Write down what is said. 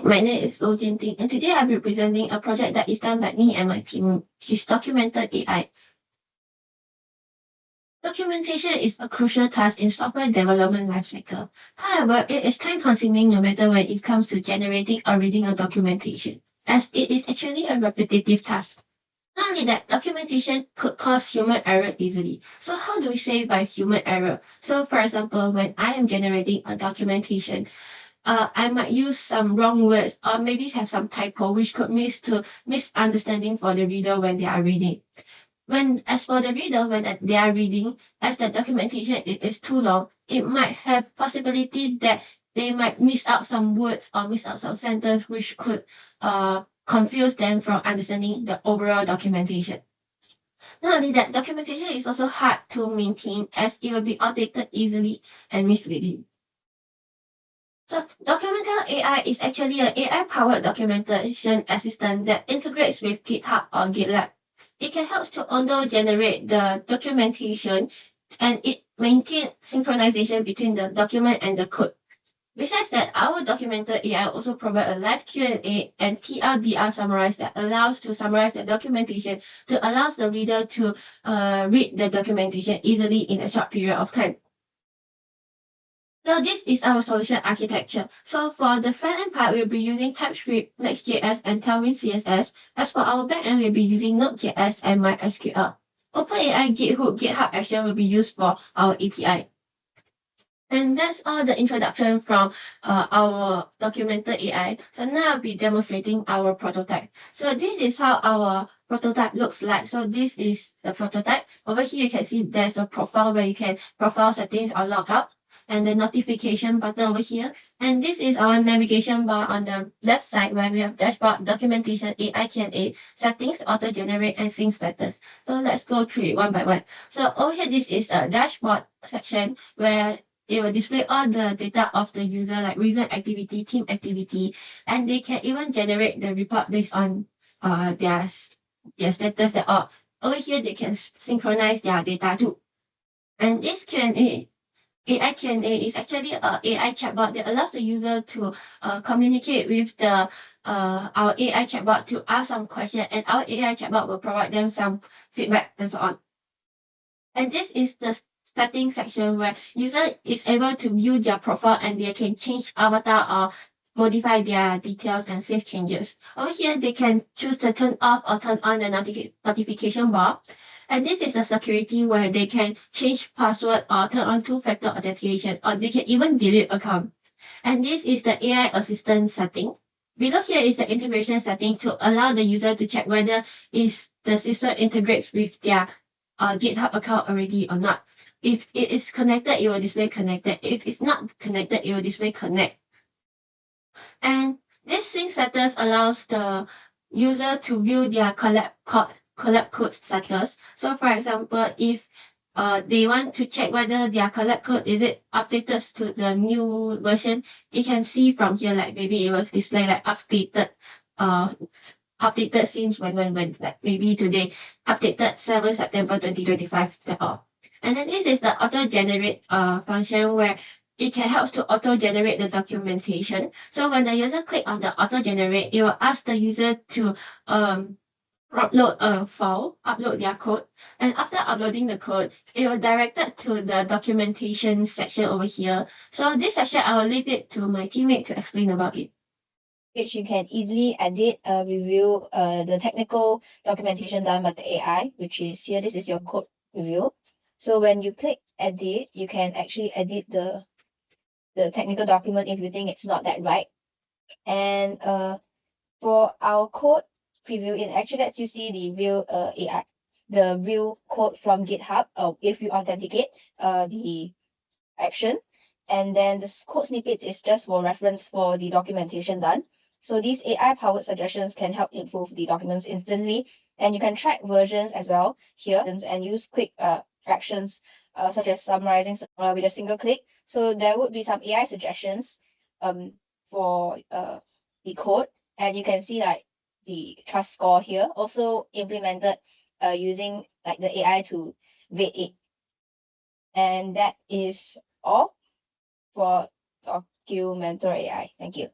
Hi, my name is Lo Jin Ting, and today I'll be presenting a project that is done by me and my team, which is DocuMentor.AI. Documentation is a crucial task in software development lifecycle. However, it is time-consuming no matter when it comes to generating or reading a documentation, as it is actually a repetitive task. Not only that, documentation could cause human error easily. So how do we say by human error? So for example, when I am generating a documentation, I might use some wrong words or maybe have some typo which could lead to misunderstanding for the reader when they are reading. As for the reader, when they are reading, as the documentation is too long, it might have possibility that they might miss out some words or miss out some sentence which could confuse them from understanding the overall documentation. Not only that, documentation is also hard to maintain as it will be outdated easily and misleading. So DocuMentor.AI is actually an AI-powered documentation assistant that integrates with GitHub or GitLab. It can help to auto-generate the documentation and it maintains synchronization between the document and the code. Besides that, our DocuMentor.AI also provide a live Q&A and TLDR summarize that allows to summarize the documentation to allow the reader to read the documentation easily in a short period of time. So this is our solution architecture. So for the front-end part, we'll be using TypeScript, Next.js, and Tailwind CSS. As for our backend, we'll be using Node.js and MySQL. OpenAI GitHub action will be used for our API. And that's all the introduction from our DocuMentor.AI. So now I'll be demonstrating our prototype. So this is how our prototype looks like. So this is the prototype. Over here, you can see there's a profile where you can profile settings or log out, and the notification button over here. And this is our navigation bar on the left side where we have dashboard, documentation, AI Q&A, settings, auto-generate, and sync status. So let's go through it one by one. So over here, this is a dashboard section where it will display all the data of the user like recent activity, team activity, and they can even generate the report based on their status that are. Over here, they can synchronize their data too. And this Q&A AI Q&A is actually an AI chatbot that allows the user to communicate with our AI chatbot to ask some questions, and our AI chatbot will provide them some feedback and so on. And this is the setting section where user is able to view their profile and they can change avatar or modify their details and save changes. Over here, they can choose to turn off or turn on the notification bar. And this is a security where they can change password or turn on two-factor authentication, or they can even delete account. And this is the AI assistant setting. Below here is the integration setting to allow the user to check whether is the system integrates with their GitHub account already or not. If it is connected, it will display connected. If it's not connected, it will display connect. And this sync status allows the user to view their collab code status. So for example, if they want to check whether their collab code is it updated to the new version, it can see from here, like maybe it will display like updated since when like maybe today, updated 7 September 2025 at all. And then this is the auto generate function where it can help to auto generate the documentation. So when the user click on the auto generate, it will ask the user to upload a file, upload their code, and after uploading the code, it will direct it to the documentation section over here. So this section, I will leave it to my teammate to explain about it. Which you can easily edit, review the technical documentation done by the AI, which is here. This is your code review. So when you click edit, you can actually edit the technical document if you think it's not that right. And for our code preview, it actually lets you see the real AI, the real code from GitHub if you authenticate the action. And then this code snippet is just for reference for the documentation done. So these AI-powered suggestions can help improve the documents instantly, and you can track versions as well here and use quick actions such as summarizing with a single click. So there would be some AI suggestions for the code, and you can see like the trust score here, also implemented using like the AI to rate it. And that is all for DocuMentor.AI. Thank you.